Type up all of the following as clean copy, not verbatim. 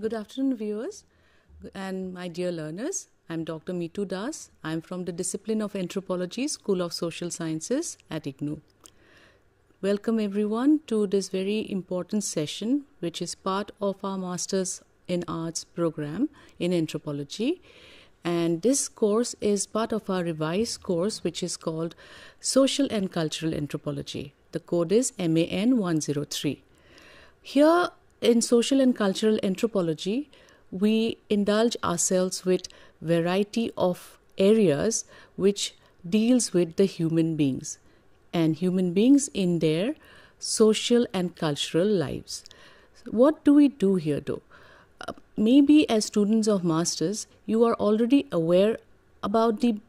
Good afternoon, viewers and my dear learners. I'm Dr. Mitoo Das. I'm from the discipline of Anthropology, School of Social Sciences at IGNOU. Welcome everyone to this very important session, which is part of our Masters in Arts program in Anthropology. And this course is part of our revised course, which is called Social and Cultural Anthropology. The code is MAAN 103. Here in Social and Cultural Anthropology, we indulge ourselves with variety of areas which deals with the human beings and human beings in their social and cultural lives. What do we do here though? Maybe as students of masters, you are already aware about the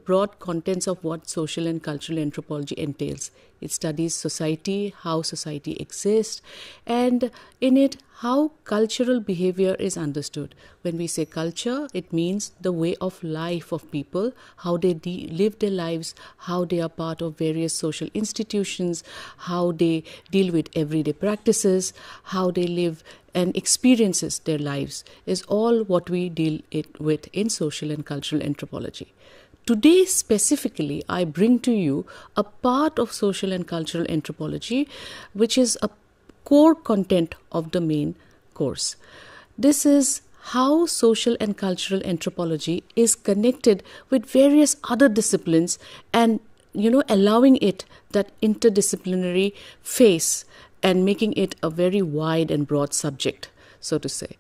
broad contents of what social and cultural anthropology entails. It studies society, how society exists, and in it, how cultural behavior is understood. When we say culture, it means the way of life of people, how they live their lives, how they are part of various social institutions, how they deal with everyday practices, how they live and experiences their lives is all what we deal with in social and cultural anthropology. Today specifically, I bring to you a part of social and cultural anthropology, which is a core content of the main course. This is how social and cultural anthropology is connected with various other disciplines and, allowing it that interdisciplinary face and making it a very wide and broad subject, so to say.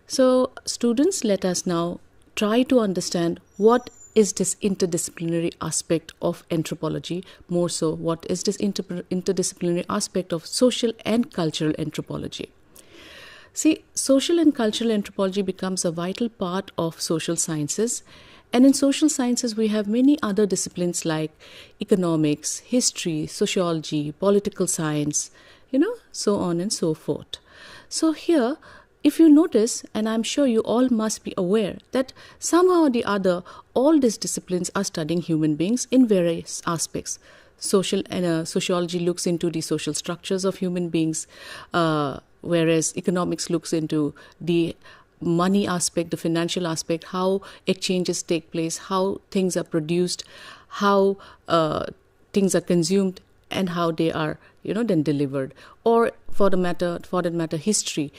So, students, let us now try to understand what is this interdisciplinary aspect of anthropology, more so what is this interdisciplinary aspect of social and cultural anthropology. See, social and cultural anthropology becomes a vital part of social sciences, and in social sciences we have many other disciplines like economics, history, sociology, political science, so on and so forth. So here, if you notice, and I'm sure you all must be aware, that somehow or the other, all these disciplines are studying human beings in various aspects. Sociology looks into the social structures of human beings, whereas economics looks into the money aspect, the financial aspect, how exchanges take place, how things are produced, how things are consumed, and how they are then delivered. Or for that matter, history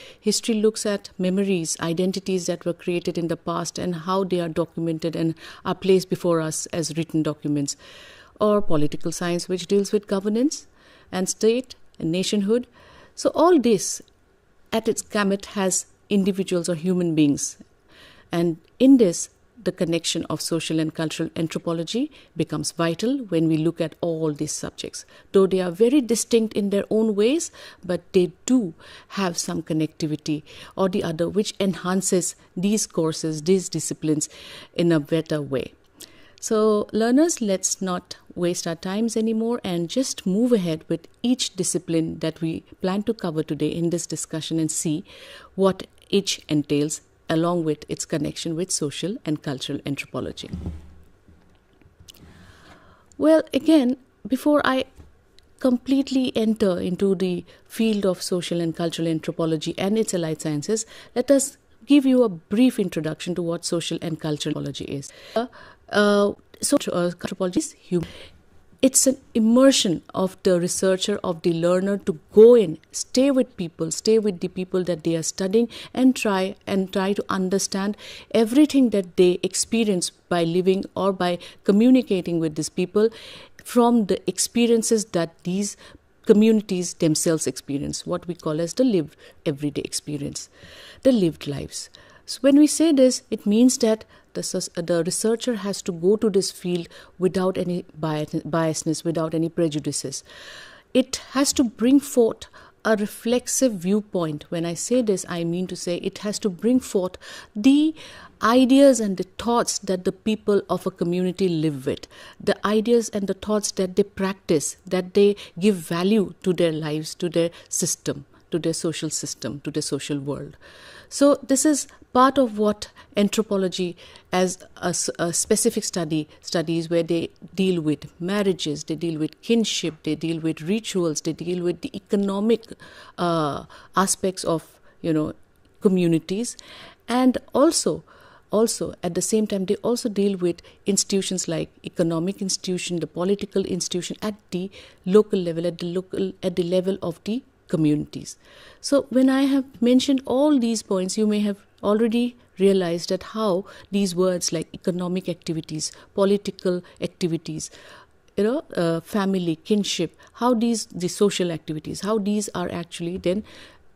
looks at memories, identities that were created in the past and how they are documented and are placed before us as written documents. Or political science, which deals with governance and state and nationhood. So all this at its gamut has individuals or human beings, and in this the connection of social and cultural anthropology becomes vital when we look at all these subjects. Though they are very distinct in their own ways, but they do have some connectivity or the other which enhances these courses, these disciplines in a better way. So learners, let's not waste our times anymore and just move ahead with each discipline that we plan to cover today in this discussion and see what each entails, along with its connection with social and cultural anthropology. Well, again, before I completely enter into the field of social and cultural anthropology and its allied sciences, let us give you a brief introduction to what social and cultural anthropology is. Anthropology is human. It's an immersion of the researcher, of the learner to go in, stay with the people that they are studying and try to understand everything that they experience by living or by communicating with these people from the experiences that these communities themselves experience, what we call as the lived everyday experience, the lived lives. So when we say this, it means that the researcher has to go to this field without any biasness, without any prejudices. It has to bring forth a reflexive viewpoint. When I say this, I mean to say it has to bring forth the ideas and the thoughts that the people of a community live with, the ideas and the thoughts that they practice, that they give value to their lives, to their system, to their social system, to their social world. So this is part of what anthropology as a specific studies, where they deal with marriages, they deal with kinship, they deal with rituals, they deal with the economic aspects of communities, and also at the same time they also deal with institutions like economic institution, the political institution at the local level, at the level of the communities. So when I have mentioned all these points, you may have already realized that how these words like economic activities, political activities, family, kinship, how the social activities, how these are actually then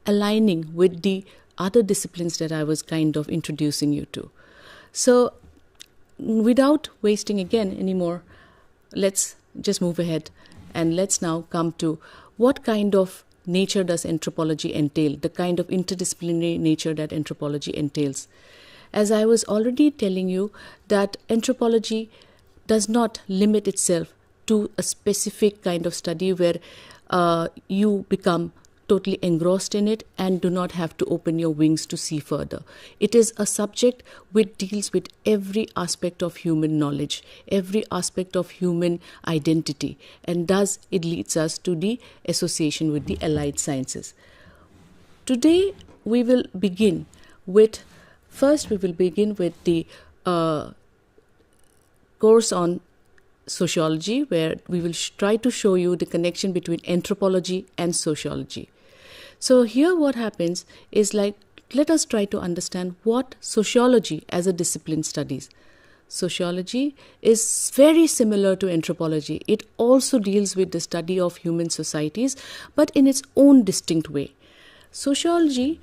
aligning with the other disciplines that I was kind of introducing you to. So without wasting again anymore, let's just move ahead and let's now come to what kind of nature does anthropology entail, the kind of interdisciplinary nature that anthropology entails. As I was already telling you, that anthropology does not limit itself to a specific kind of study where you become totally engrossed in it and do not have to open your wings to see further. It is a subject which deals with every aspect of human knowledge, every aspect of human identity, and thus it leads us to the association with the allied sciences. Today we will begin with the course on sociology, where we will try to show you the connection between anthropology and sociology. So here what happens is, like, let us try to understand what sociology as a discipline studies. Sociology is very similar to anthropology. It also deals with the study of human societies, but in its own distinct way. Sociology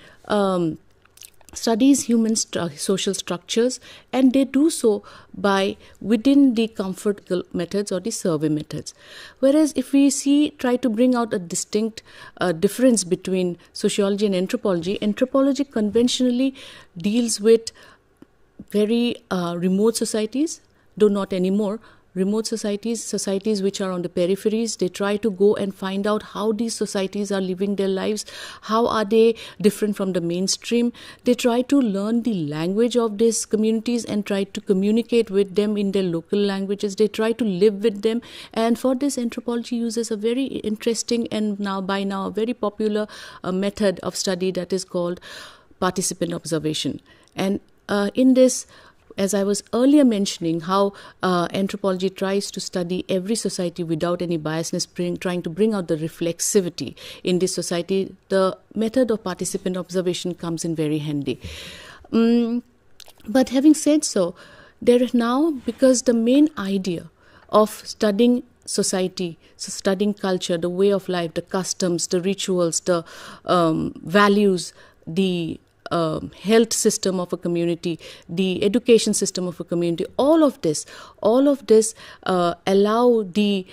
studies human social structures, and they do so by within the comfortable methods or the survey methods. Whereas if we try to bring out a distinct difference between sociology and anthropology, anthropology conventionally deals with very remote societies, though not anymore. Remote societies which are on the peripheries. They try to go and find out how these societies are living their lives, how are they different from the mainstream. They try to learn the language of these communities and try to communicate with them in their local languages. They try to live with them, and for this anthropology uses a very interesting and by now a very popular method of study that is called participant observation. And in this, as I was earlier mentioning, how anthropology tries to study every society without any biasness, trying to bring out the reflexivity in this society, the method of participant observation comes in very handy. But having said so, there is now, because the main idea of studying society, so studying culture, the way of life, the customs, the rituals, the values, the health system of a community, the education system of a community, all of this allow the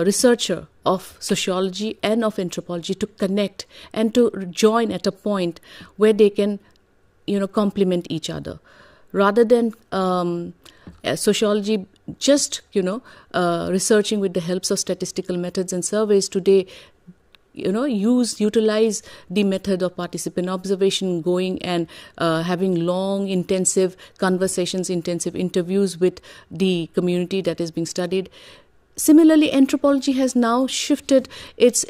researcher of sociology and of anthropology to connect and to join at a point where they can, complement each other, rather than sociology just researching with the helps of statistical methods and surveys. Today, utilize the method of participant observation, going and having long, intensive conversations, intensive interviews with the community that is being studied. Similarly, anthropology has now shifted its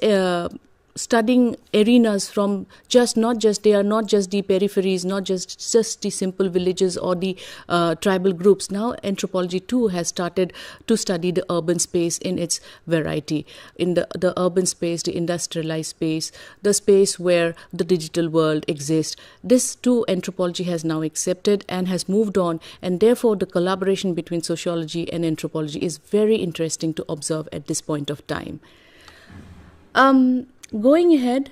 studying arenas from they are not just the peripheries, not just the simple villages or the tribal groups. Now anthropology too has started to study the urban space in its variety, in the urban space, the industrialized space, the space where the digital world exists. This too anthropology has now accepted and has moved on, and therefore the collaboration between sociology and anthropology is very interesting to observe at this point of time. Going ahead,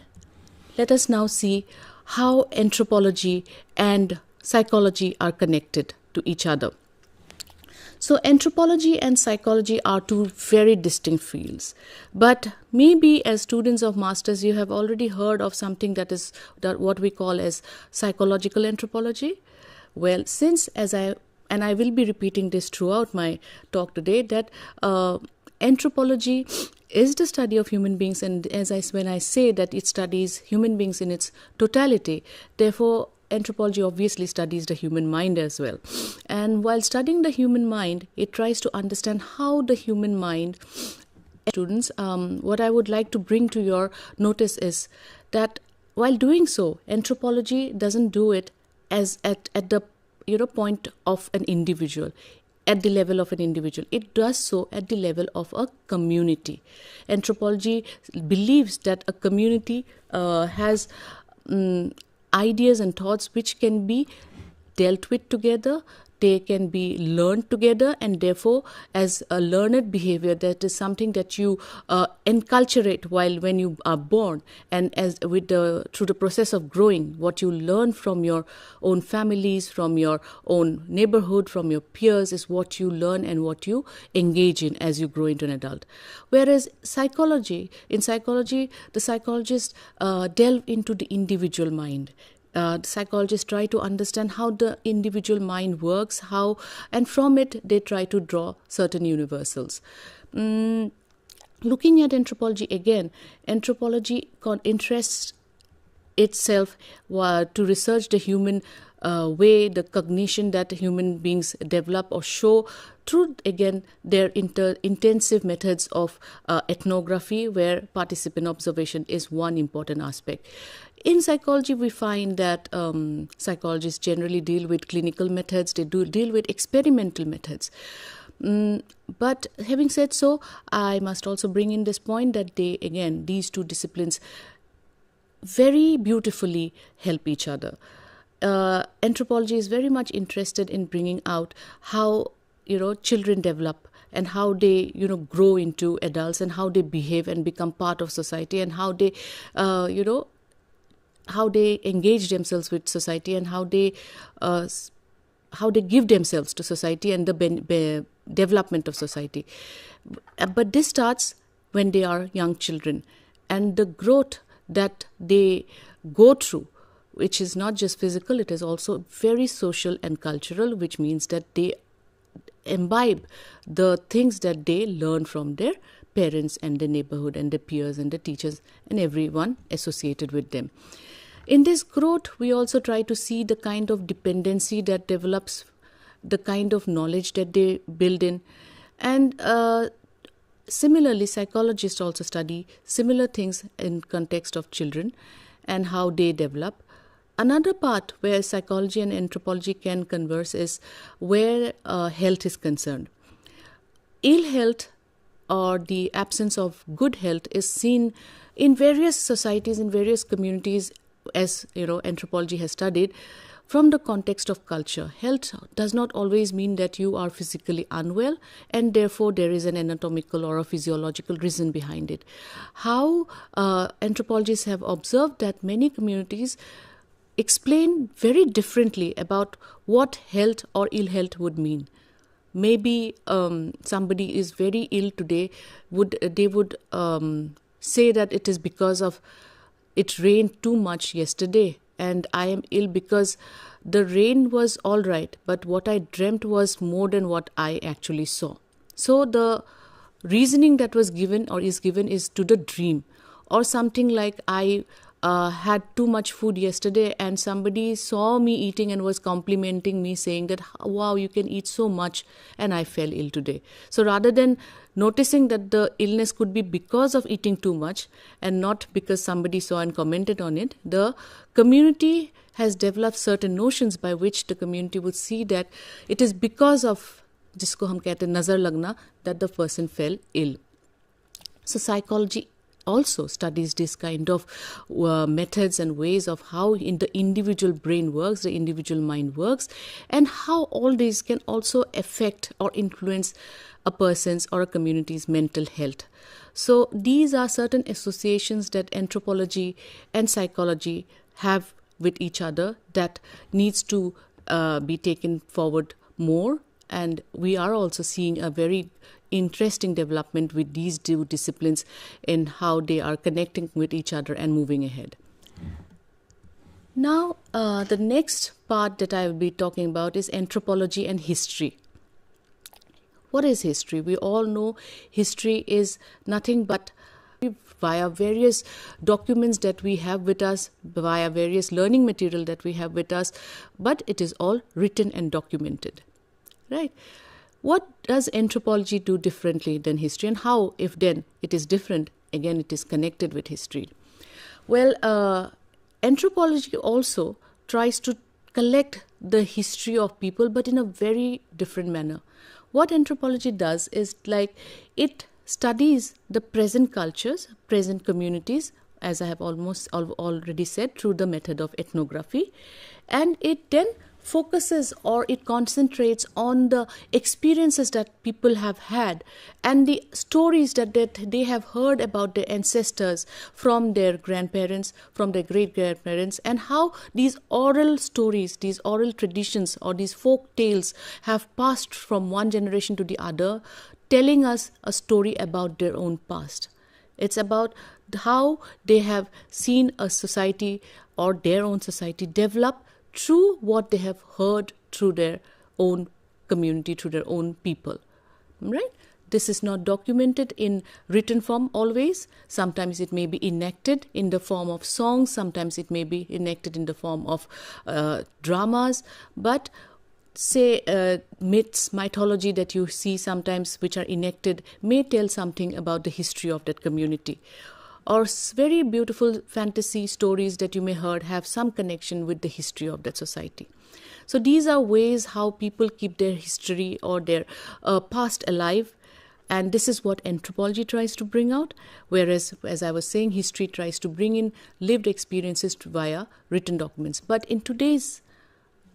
let us now see how anthropology and psychology are connected to each other. So anthropology and psychology are two very distinct fields. But maybe as students of masters, you have already heard of something that what we call as psychological anthropology. Well, and I will be repeating this throughout my talk today, that anthropology is the study of human beings, and when I say that it studies human beings in its totality, therefore anthropology obviously studies the human mind as well. And while studying the human mind, it tries to understand how the human mind. Students, what I would like to bring to your notice is that while doing so, anthropology doesn't do it as at the point of an individual, at the level of an individual. It does so at the level of a community. Anthropology believes that a community has ideas and thoughts which can be dealt with together, they can be learned together, and therefore as a learned behavior, that is something that you enculturate when you are born, and as through the process of growing, what you learn from your own families, from your own neighborhood, from your peers, is what you learn and what you engage in as you grow into an adult. Whereas in psychology, the psychologists delve into the individual mind. Psychologists try to understand how the individual mind works, and from it they try to draw certain universals. Looking at anthropology again, anthropology interests itself to research the human way, the cognition that human beings develop or show through, again, their intensive methods of ethnography, where participant observation is one important aspect. In psychology, we find that psychologists generally deal with clinical methods, they do deal with experimental methods. But having said so, I must also bring in this point that these two disciplines very beautifully help each other. Anthropology is very much interested in bringing out how children develop and how they grow into adults, and how they behave and become part of society, and how they engage themselves with society, and how they give themselves to society and the development of society. But this starts when they are young children, and the growth that they go through, which is not just physical, it is also very social and cultural, which means that they imbibe the things that they learn from their parents and the neighborhood and the peers and the teachers and everyone associated with them. In this growth, we also try to see the kind of dependency that develops, the kind of knowledge that they build in. And similarly, psychologists also study similar things in context of children and how they develop. Another part where psychology and anthropology can converse is where health is concerned. Ill health or the absence of good health is seen in various societies, in various communities, as anthropology has studied, from the context of culture. Health does not always mean that you are physically unwell, and therefore there is an anatomical or a physiological reason behind it. How anthropologists have observed that many communities explain very differently about what health or ill health would mean. Maybe somebody is very ill today, they would say that it is because of it rained too much yesterday, and I am ill because the rain was all right, but what I dreamt was more than what I actually saw. So the reasoning that was given or is given is to the dream, or something like I had too much food yesterday and somebody saw me eating and was complimenting me, saying that, wow, you can eat so much, and I fell ill today. So rather than noticing that the illness could be because of eating too much and not because somebody saw and commented on it, the community has developed certain notions by which the community would see that it is because of जिसको हम कहते हैं नजर लगना that the person fell ill. So psychology also studies this kind of methods and ways of how the individual brain works, the individual mind works, and how all these can also affect or influence a person's or a community's mental health. So these are certain associations that anthropology and psychology have with each other that needs to be taken forward more, and we are also seeing a very interesting development with these two disciplines in how they are connecting with each other and moving ahead. Now, the next part that I will be talking about is anthropology and history. What is history? We all know history is nothing but via various documents that we have with us, via various learning material that we have with us, but it is all written and documented, right? What does anthropology do differently than history, and how, if then it is different, again it is connected with history? Well, Anthropology also tries to collect the history of people, but in a very different manner. What anthropology does is like it studies the present cultures, present communities, as I have already said, through the method of ethnography, and it then focuses or it concentrates on the experiences that people have had and the stories that they have heard about their ancestors from their grandparents, from their great-grandparents, and how these oral stories, these oral traditions or these folk tales have passed from one generation to the other, telling us a story about their own past. It's about how they have seen a society or their own society develop through what they have heard through their own community, through their own people, right? This is not documented in written form always. Sometimes it may be enacted in the form of songs, sometimes it may be enacted in the form of dramas, but say myths, mythology that you see sometimes which are enacted may tell something about the history of that community. Or very beautiful fantasy stories that you may heard have some connection with the history of that society. So these are ways how people keep their history or their past alive, and this is what anthropology tries to bring out, whereas, as I was saying, history tries to bring in lived experiences via written documents. But in today's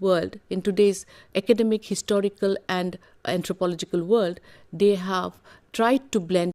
world, in today's academic, historical and anthropological world, they have tried to blend